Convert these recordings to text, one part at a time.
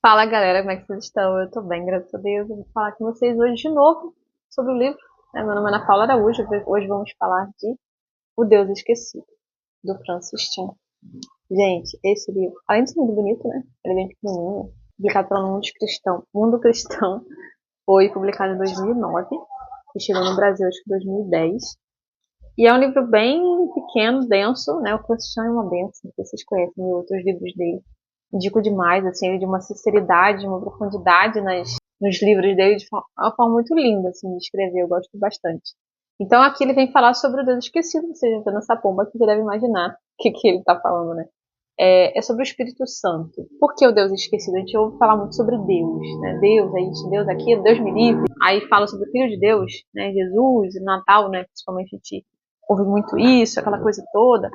Fala galera, como é que vocês estão? Eu tô bem, graças a Deus. Eu vou falar com vocês hoje de novo sobre o livro. Meu nome é Ana Paula Araújo. Hoje vamos falar de O Deus Esquecido, do Francis Chan. Gente, esse livro, além de ser muito bonito, né? Ele é bem pequenininho, publicado pelo Mundo Cristão. Mundo Cristão foi publicado em 2009 e chegou no Brasil acho que em 2010. E é um livro bem pequeno, denso, né? O Francis Chan é uma benção, vocês conhecem outros livros dele. Indico demais, assim, ele de uma sinceridade, uma profundidade nos livros dele, de uma forma muito linda, assim, de escrever, eu gosto bastante. Então aqui ele vem falar sobre o Deus esquecido, você já vendo essa pomba que você deve imaginar o que ele está falando, né? É sobre o Espírito Santo. Por que o Deus esquecido? A gente ouve falar muito sobre Deus, né? Deus é isso, Deus aquilo, Deus me livre. Aí fala sobre o Filho de Deus, né? Jesus, Natal, né? Principalmente a gente ouve muito isso, aquela coisa toda.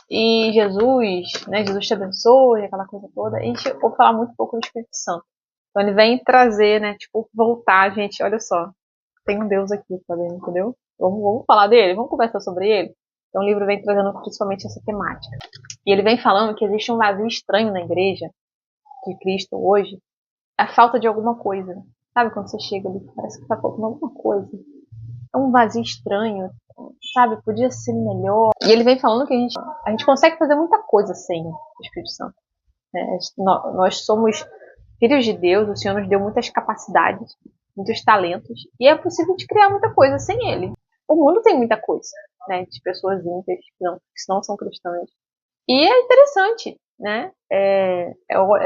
E Jesus, né, Jesus te abençoe, aquela coisa toda. E a gente ouve falar muito pouco do Espírito Santo. Então ele vem trazer, né, tipo, voltar, gente, olha só, tem um Deus aqui, tá vendo, entendeu? Vamos falar dele, vamos conversar sobre ele. Então o livro vem trazendo principalmente essa temática. E ele vem falando que existe um vazio estranho na igreja de Cristo hoje, a falta de alguma coisa. Sabe quando você chega ali, parece que tá faltando alguma coisa. É um vazio estranho, sabe? Podia ser melhor. E ele vem falando que a gente consegue fazer muita coisa sem o Espírito Santo. Né? Nós somos filhos de Deus, o Senhor nos deu muitas capacidades, muitos talentos, e é possível de criar muita coisa sem ele. O mundo tem muita coisa, né? De pessoas ímpias que não são cristãs. E é interessante, né? É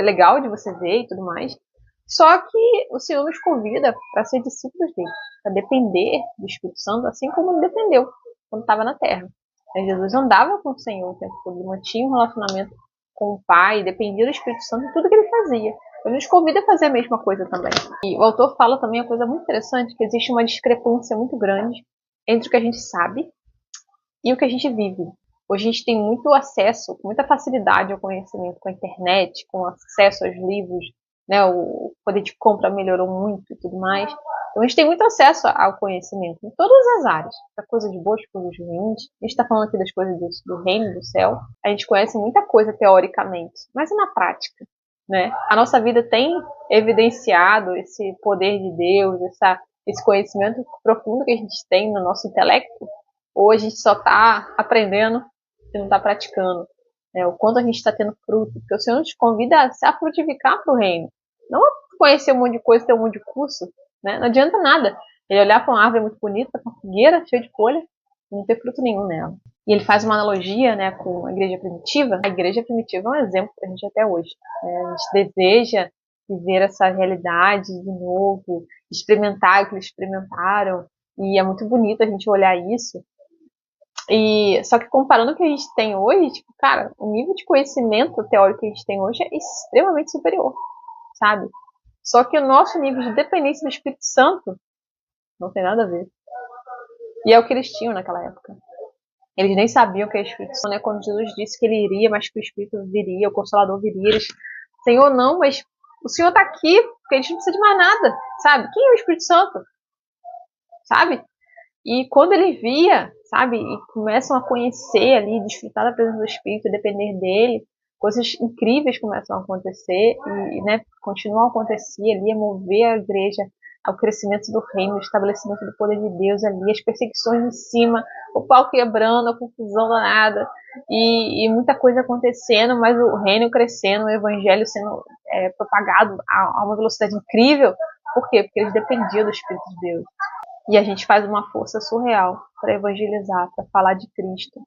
legal de você ver e tudo mais. Só que o Senhor nos convida para ser discípulos dele, para depender do Espírito Santo, assim como ele dependeu quando estava na Terra. Jesus andava com o Senhor o tempo todo, ele mantinha um relacionamento com o Pai, dependia do Espírito Santo em tudo que ele fazia. Ele nos convida a fazer a mesma coisa também. E o autor fala também uma coisa muito interessante, que existe uma discrepância muito grande entre o que a gente sabe e o que a gente vive. Hoje a gente tem muito acesso, muita facilidade ao conhecimento com a internet, com acesso aos livros, né? O poder de compra melhorou muito e tudo mais. Então a gente tem muito acesso ao conhecimento em todas as áreas, para coisas boas, coisas ruins. A gente está falando aqui das coisas do reino, do céu. A gente conhece muita coisa teoricamente, mas e na prática? Né? A nossa vida tem evidenciado esse poder de Deus, esse conhecimento profundo que a gente tem no nosso intelecto, ou a gente só está aprendendo e não está praticando. Né? O quanto a gente está tendo fruto. Porque o Senhor nos convida a frutificar para o reino. Não a conhecer um monte de coisa, ter um monte de curso. Né? Não adianta nada. Ele olhar para uma árvore muito bonita, para uma figueira cheia de folha, e não ter fruto nenhum nela. E ele faz uma analogia, né, com a igreja primitiva. A igreja primitiva é um exemplo para a gente até hoje. A gente deseja viver essa realidade de novo, experimentar o que eles experimentaram. E é muito bonito a gente olhar isso. E só que comparando o que a gente tem hoje, tipo, cara, o nível de conhecimento teórico que a gente tem hoje é extremamente superior, sabe? Só que o nosso nível de dependência do Espírito Santo não tem nada a ver. E é o que eles tinham naquela época. Eles nem sabiam o que é Espírito Santo, né? Quando Jesus disse que ele iria, mas que o Espírito viria, o Consolador viria, eles, Senhor, não, mas o Senhor está aqui, porque a gente não precisa de mais nada, sabe? Quem é o Espírito Santo? Sabe? E quando ele via, sabe, e começam a conhecer ali, desfrutar da presença do Espírito, depender dele, coisas incríveis começam a acontecer e, né, continuam a acontecer ali, a mover a igreja ao crescimento do reino, ao estabelecimento do poder de Deus ali, as perseguições em cima, o pau quebrando, a confusão danada e muita coisa acontecendo, mas o reino crescendo, o evangelho sendo propagado a uma velocidade incrível. Por quê? Porque eles dependiam do Espírito de Deus. E a gente faz uma força surreal para evangelizar, para falar de Cristo,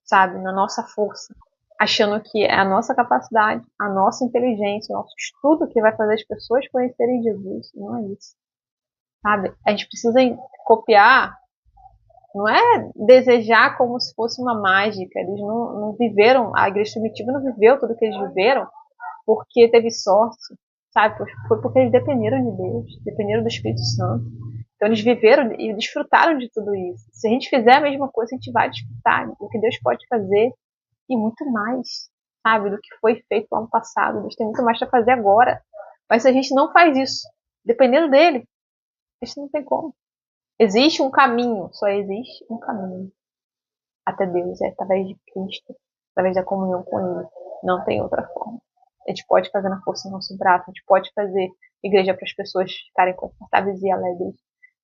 sabe? Na nossa força. Achando que é a nossa capacidade, a nossa inteligência, o nosso estudo que vai fazer as pessoas conhecerem Jesus. Não é isso. Sabe? A gente precisa copiar, não é desejar como se fosse uma mágica. Eles não viveram, a igreja primitiva não viveu tudo que eles viveram porque teve sorte, sabe? Foi porque eles dependeram de Deus, dependeram do Espírito Santo. Então eles viveram e desfrutaram de tudo isso. Se a gente fizer a mesma coisa, a gente vai desfrutar do que Deus pode fazer e muito mais, sabe? Do que foi feito no ano passado. Deus tem muito mais para fazer agora. Mas se a gente não faz isso, dependendo dele, a gente não tem como. Existe um caminho, só existe um caminho até Deus, é através de Cristo, através da comunhão com Ele. Não tem outra forma. A gente pode fazer na força do nosso braço, a gente pode fazer igreja para as pessoas ficarem confortáveis e alegres,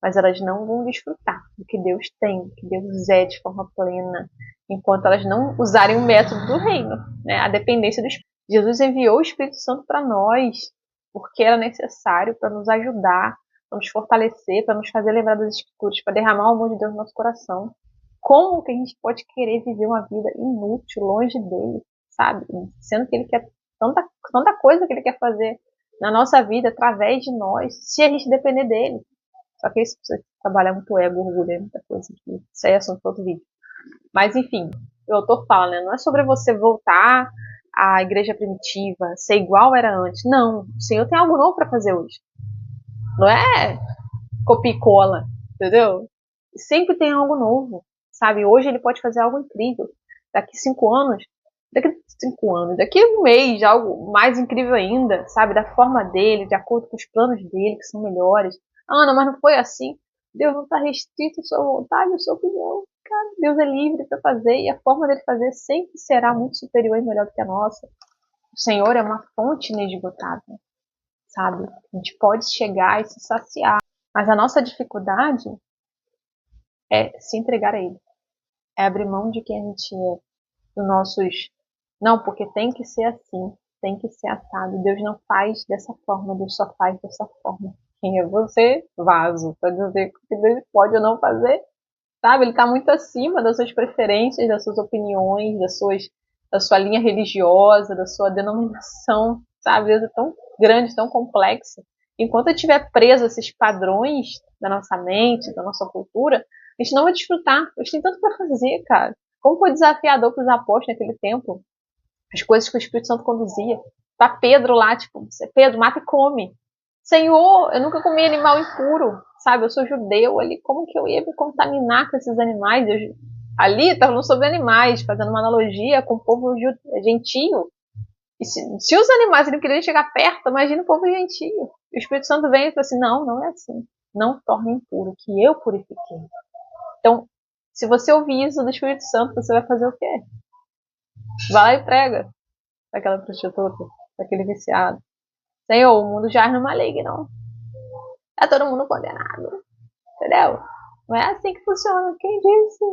mas elas não vão desfrutar do que Deus tem, do que Deus é de forma plena, enquanto elas não usarem o método do reino, né? A dependência do Espírito. Jesus enviou o Espírito Santo para nós, porque era necessário para nos ajudar, para nos fortalecer, para nos fazer lembrar das Escrituras, para derramar o amor de Deus no nosso coração. Como que a gente pode querer viver uma vida inútil, longe dele, sabe? Sendo que ele quer tanta coisa que ele quer fazer na nossa vida, através de nós, se a gente depender dele. Só que isso precisa trabalhar muito ego, orgulho, muita coisa aqui. Isso aí é assunto para outro vídeo. Mas enfim, o autor fala, né? Não é sobre você voltar à igreja primitiva, ser igual era antes. Não, o Senhor tem algo novo para fazer hoje. Não é copia e cola, entendeu? Sempre tem algo novo, sabe? Hoje ele pode fazer algo incrível. Daqui 5 anos, daqui um mês, algo mais incrível ainda, sabe? Da forma dele, de acordo com os planos dele, que são melhores. Ana, mas não foi assim. Deus não está restrito à sua vontade, à sua opinião. Cara, Deus é livre para fazer e a forma dele fazer sempre será muito superior e melhor do que a nossa. O Senhor é uma fonte inesgotável, sabe? A gente pode chegar e se saciar, mas a nossa dificuldade é se entregar a Ele. É abrir mão de quem a gente é, dos nossos... Não, porque tem que ser assim, tem que ser assado. Deus não faz dessa forma, Deus só faz dessa forma. Quem é você? Vaso. Para dizer o que Deus pode ou não fazer. Sabe? Ele está muito acima das suas preferências, das suas opiniões, da sua linha religiosa, da sua denominação. Sabe? Deus é tão grande, tão complexo. Enquanto eu estiver preso a esses padrões da nossa mente, da nossa cultura, a gente não vai desfrutar. A gente tem tanto para fazer, cara. Como foi desafiador para os apóstolos naquele tempo. As coisas que o Espírito Santo conduzia. Tá Pedro lá, tipo, Pedro, mata e come. Senhor, eu nunca comi animal impuro, sabe? Eu sou judeu ali, como que eu ia me contaminar com esses animais? Ali tá falando sobre animais, fazendo uma analogia com o povo gentio. E se os animais não queriam chegar perto, imagina o povo gentio. E o Espírito Santo vem e fala assim, não é assim. Não torne impuro, que eu purifiquei. Então, se você ouvir isso do Espírito Santo, você vai fazer o quê? Vai lá e prega daquela prostituta, daquele viciado. Senhor, o mundo jaz no maligno. É todo mundo condenado. Entendeu? Não é assim que funciona. Quem disse?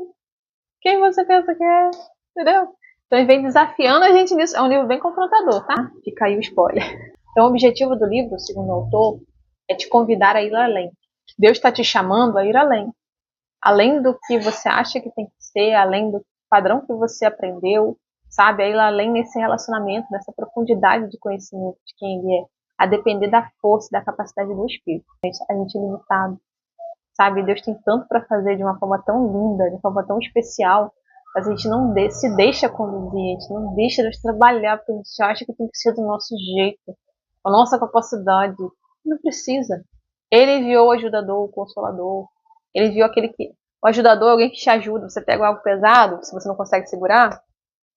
Quem você pensa que é? Entendeu? Então ele vem desafiando a gente nisso. É um livro bem confrontador, tá? Fica aí o spoiler. Então o objetivo do livro, segundo o autor, é te convidar a ir além. Deus está te chamando a ir além. Além do que você acha que tem que ser, além do padrão que você aprendeu, sabe? A ir além nesse relacionamento, nessa profundidade de conhecimento de quem ele é. A depender da força, da capacidade do Espírito. A gente é limitado. Sabe, Deus tem tanto para fazer de uma forma tão linda, de uma forma tão especial, mas a gente não se deixa conduzir, a gente não deixa Deus trabalhar, porque a gente acha que tem que ser do nosso jeito, a nossa capacidade. Não precisa. Ele enviou o ajudador, o consolador. Ele enviou aquele que... O ajudador é alguém que te ajuda. Você pega algo pesado, se você não consegue segurar,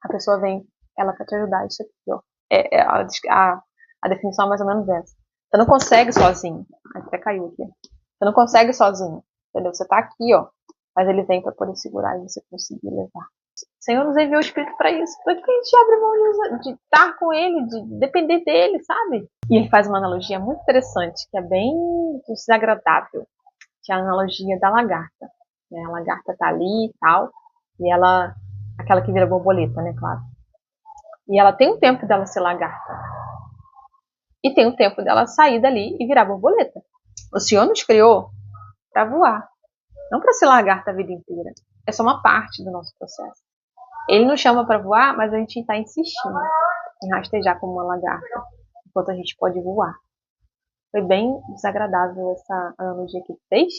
a pessoa vem, ela quer te ajudar. Isso aqui, ó. A definição é mais ou menos essa. Você não consegue sozinho. Até caiu aqui. Você não consegue sozinho, entendeu? Você tá aqui, ó, mas ele vem para poder segurar e você conseguir levar. O Senhor nos enviou o Espírito para isso. Para que a gente abre mão de estar com Ele, de depender dele, sabe? E ele faz uma analogia muito interessante, que é bem desagradável, que é a analogia da lagarta. A lagarta tá ali e tal, e ela, aquela que vira borboleta, né, claro. E ela tem um tempo dela ser lagarta. E tem um tempo dela sair dali e virar borboleta. O Senhor nos criou para voar, não para se lagarta a vida inteira. É só uma parte do nosso processo. Ele nos chama para voar, mas a gente está insistindo em rastejar como uma lagarta, enquanto a gente pode voar. Foi bem desagradável essa analogia que ele fez,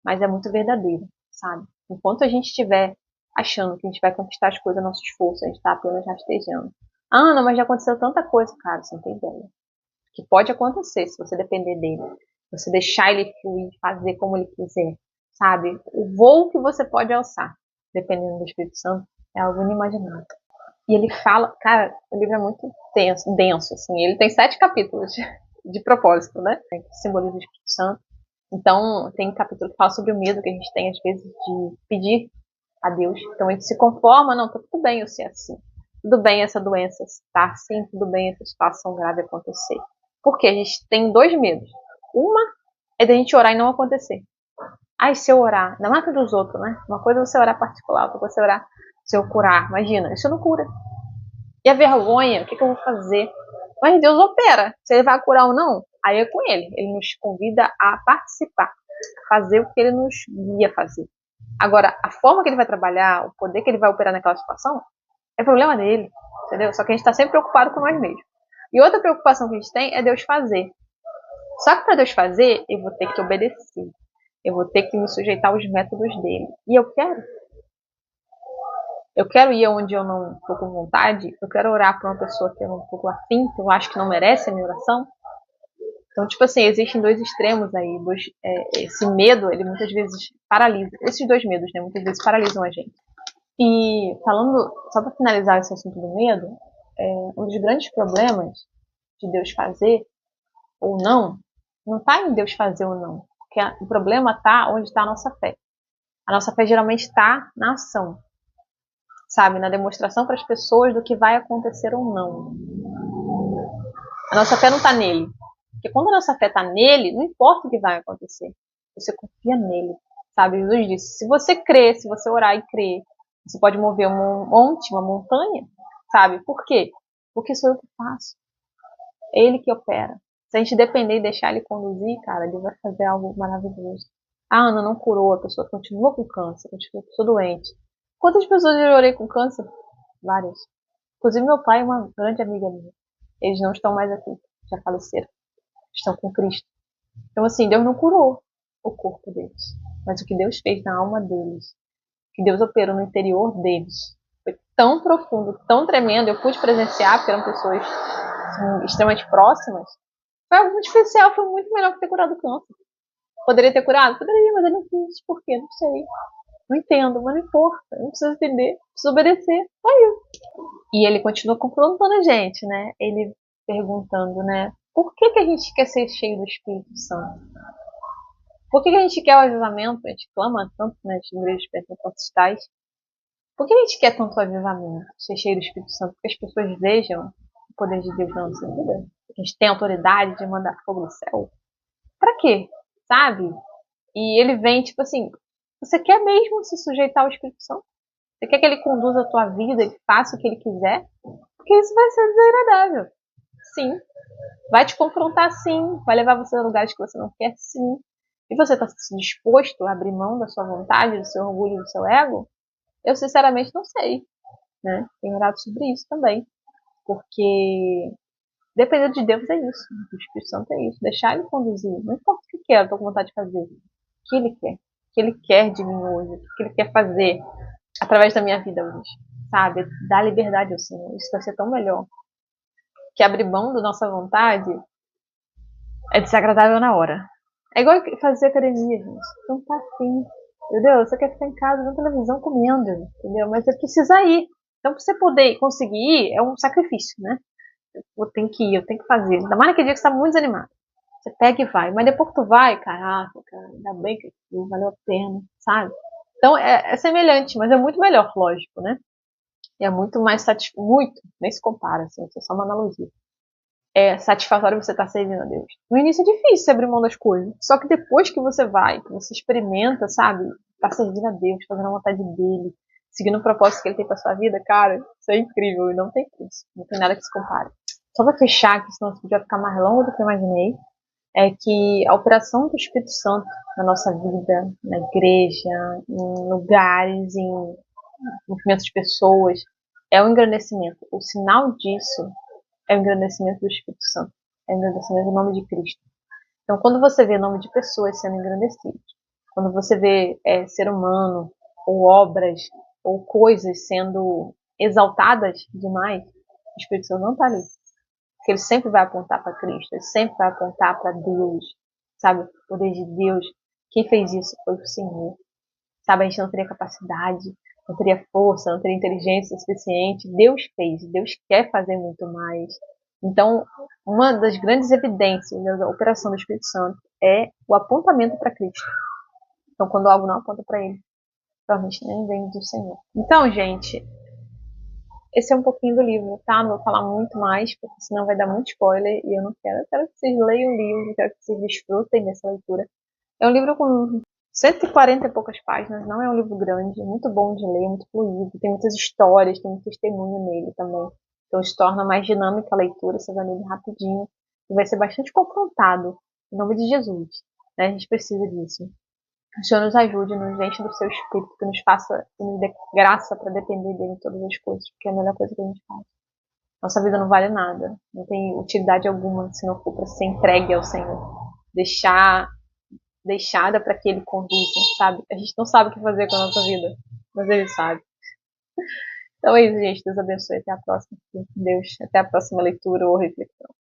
mas é muito verdadeira, sabe? Enquanto a gente estiver achando que a gente vai conquistar as coisas a nosso esforço, a gente está apenas rastejando. Ah, não, mas já aconteceu tanta coisa, cara, você não tem ideia. Que pode acontecer se você depender dele. Você deixar ele fluir, fazer como ele quiser, sabe? O voo que você pode alçar, dependendo do Espírito Santo, é algo inimaginável. E ele fala, cara, o livro é muito denso assim. Ele tem 7 capítulos de propósito, né? Que simboliza o Espírito Santo. Então, tem um capítulo que fala sobre o medo que a gente tem, às vezes, de pedir a Deus. Então, a gente se conforma, não, tá tudo bem eu ser assim. tudo bem essa doença estar sim, tudo bem essa situação grave acontecer. Porque a gente tem dois medos. Uma é da gente orar e não acontecer. Ai, se eu orar, na mata dos outros, né? Uma coisa é você orar particular, outra coisa é você orar se eu curar. Imagina, isso não cura. E a vergonha, o que eu vou fazer? Mas Deus opera. Se ele vai curar ou não, aí é com ele. Ele nos convida a participar, a fazer o que ele nos guia a fazer. Agora, a forma que ele vai trabalhar, o poder que ele vai operar naquela situação, é problema dele, entendeu? Só que a gente está sempre preocupado com nós mesmos. E outra preocupação que a gente tem é Deus fazer. Só que para Deus fazer, eu vou ter que obedecer. Eu vou ter que me sujeitar aos métodos dele. E eu quero. Eu quero ir onde eu não estou com vontade. Eu quero orar para uma pessoa que eu não estou afim, que eu acho que não merece a minha oração. Então, tipo assim, existem dois extremos aí. Esse medo, ele muitas vezes paralisa. Esses dois medos, né? Muitas vezes paralisam a gente. E falando, só para finalizar esse assunto do medo, um dos grandes problemas de Deus fazer ou não está em Deus fazer ou não. Porque o problema está onde está a nossa fé. A nossa fé geralmente está na ação, sabe? Na demonstração para as pessoas do que vai acontecer ou não. A nossa fé não está nele. Porque quando a nossa fé está nele, não importa o que vai acontecer. Você confia nele, sabe? Jesus disse, se você crer, se você orar e crer, você pode mover um monte, uma montanha, sabe? Por quê? Porque sou eu que faço. É ele que opera. Se a gente depender e deixar ele conduzir, cara, ele vai fazer algo maravilhoso. A Ana não curou, a pessoa continua com câncer, continua doente. Quantas pessoas eu orei com câncer? Várias. Inclusive meu pai e uma grande amiga minha. Eles não estão mais aqui, já faleceram. Estão com Cristo. Então assim, Deus não curou o corpo deles. Mas o que Deus fez na alma deles, o que Deus operou no interior deles, foi tão profundo, tão tremendo. Eu pude presenciar, porque eram pessoas assim, extremamente próximas. Foi algo muito especial, foi muito melhor que ter curado o câncer. Poderia ter curado? Poderia, mas eu não quis. Por quê? Não sei. Não entendo, mas não importa. Eu não preciso entender, preciso obedecer. Só isso. E ele continua confrontando a gente, né? Ele perguntando, né? Por que a gente quer ser cheio do Espírito Santo? Por que a gente quer o avivamento? A gente clama tanto nas igrejas pentecostais. Por que a gente quer tanto o avivamento? Ser cheio do Espírito Santo? Porque as pessoas vejam o poder de Deus na nossa vida? A gente tem autoridade de mandar fogo do céu? Pra quê? Sabe? E ele vem, tipo assim, você quer mesmo se sujeitar ao Espírito Santo? Você quer que ele conduza a tua vida, ele faça o que ele quiser? Porque isso vai ser desagradável. Sim. Vai te confrontar sim. Vai levar você a lugares que você não quer sim. E você está disposto a abrir mão da sua vontade, do seu orgulho, do seu ego? Eu sinceramente não sei. Né? Tenho orado sobre isso também. Porque depender de Deus é isso. O Espírito Santo é isso. Deixar ele conduzir. Não importa o que quer, eu estou com vontade de fazer. O que ele quer. O que ele quer de mim hoje. O que ele quer fazer através da minha vida hoje. Sabe? Dar liberdade ao Senhor. Isso vai ser tão melhor. Que abrir mão da nossa vontade é desagradável na hora. É igual fazer academia, gente. Não tá afim. Entendeu? Você quer ficar em casa vendo televisão comendo. Entendeu? Mas você precisa ir. Então, pra você poder conseguir ir, é um sacrifício, né? Eu tenho que ir, eu tenho que fazer. Ainda mais naquele dia que você tá muito desanimado. Você pega e vai. Mas depois que tu vai, caraca, cara, ainda bem que valeu a pena, sabe? Então é semelhante, mas é muito melhor, lógico, né? E é muito mais muito, nem se compara, assim, isso é só uma analogia. É satisfatório você estar servindo a Deus. No início é difícil você abrir mão das coisas. Só que depois que você vai, que você experimenta, sabe? Tá servindo a Deus, fazendo a vontade dele, seguindo o propósito que ele tem pra sua vida, cara, isso é incrível e não tem preço. Não tem nada que se compare. Só pra fechar, que senão esse vídeo vai ficar mais longo do que eu imaginei, é que a operação do Espírito Santo na nossa vida, na igreja, em lugares, em movimentos de pessoas, é o engrandecimento. O sinal disso é o engrandecimento do Espírito Santo. É o engrandecimento do nome de Cristo. Então, quando você vê o nome de pessoas sendo engrandecidos, quando você vê ser humano, ou obras, ou coisas sendo exaltadas demais, o Espírito Santo não está ali. Porque ele sempre vai apontar para Cristo, ele sempre vai apontar para Deus, sabe? O poder de Deus. Quem fez isso foi o Senhor. Sabe, a gente não teria capacidade, não teria força, não teria inteligência suficiente. Deus fez, Deus quer fazer muito mais. Então, uma das grandes evidências da operação do Espírito Santo é o apontamento para Cristo. Então, quando algo não aponta para ele, provavelmente nem vem do Senhor. Então, gente, esse é um pouquinho do livro, tá? Não vou falar muito mais, porque senão vai dar muito spoiler e eu não quero. Eu quero que vocês leiam o livro, quero que vocês desfrutem dessa leitura. É um livro com 140 e poucas páginas, não é um livro grande, é muito bom de ler, muito fluido, tem muitas histórias, tem muito testemunho nele também. Então se torna mais dinâmica a leitura, você vai ler rapidinho e vai ser bastante confrontado, em nome de Jesus. Né? A gente precisa disso. Que o Senhor nos ajude, nos enche do seu espírito, que nos faça, que nos dê graça para depender dele em todas as coisas, porque é a melhor coisa que a gente faz. Nossa vida não vale nada, não tem utilidade alguma se não for para ser entregue ao Senhor. Deixada para que ele conduza, sabe? A gente não sabe o que fazer com a nossa vida, mas ele sabe. Então é isso, gente. Deus abençoe. Até a próxima. Deus. Até a próxima leitura ou reflexão.